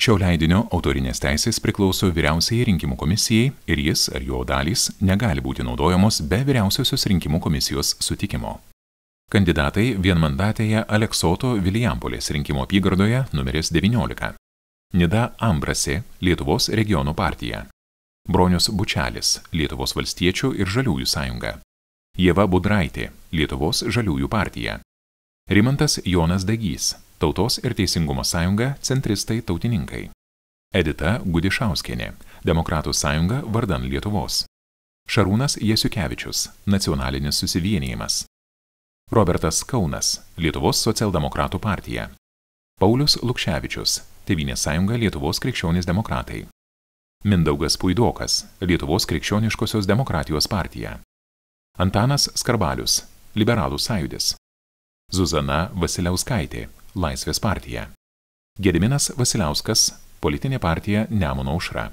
Šio leidinio autorinės teisės priklauso Vyriausiajai rinkimų komisijai ir jis ar jo dalys negali būti naudojamos be Vyriausiosios rinkimų komisijos sutikimo. Kandidatai vienmandatėje Aleksoto Vilijampolės rinkimų apygardoje numeris 19. Nida Ambrasė, Lietuvos regionų partija. Bronius Bučelis, Lietuvos valstiečių ir žaliųjų sąjunga. Ieva Budraitė, Lietuvos žaliųjų partija. Rimantas Jonas Dagys, Tautos ir teisingumo sąjunga, centristai tautininkai. Edita Gudišauskienė, Demokratų sąjunga vardan Lietuvos. Šarūnas Jasiukevičius, Nacionalinis susivienijimas. Robertas Kaunas, Lietuvos socialdemokratų partija. Paulius Lukševičius, Tėvynės sąjunga Lietuvos krikščionys demokratai. Mindaugas Puidokas, Lietuvos krikščioniškosios demokratijos partija. Antanas Skarbalius, Liberalų sąjūdis. Zuzana Vasiliauskaitė, Laisvės partija. Gediminas Vasiliauskas, politinė partija Nemuno aušra.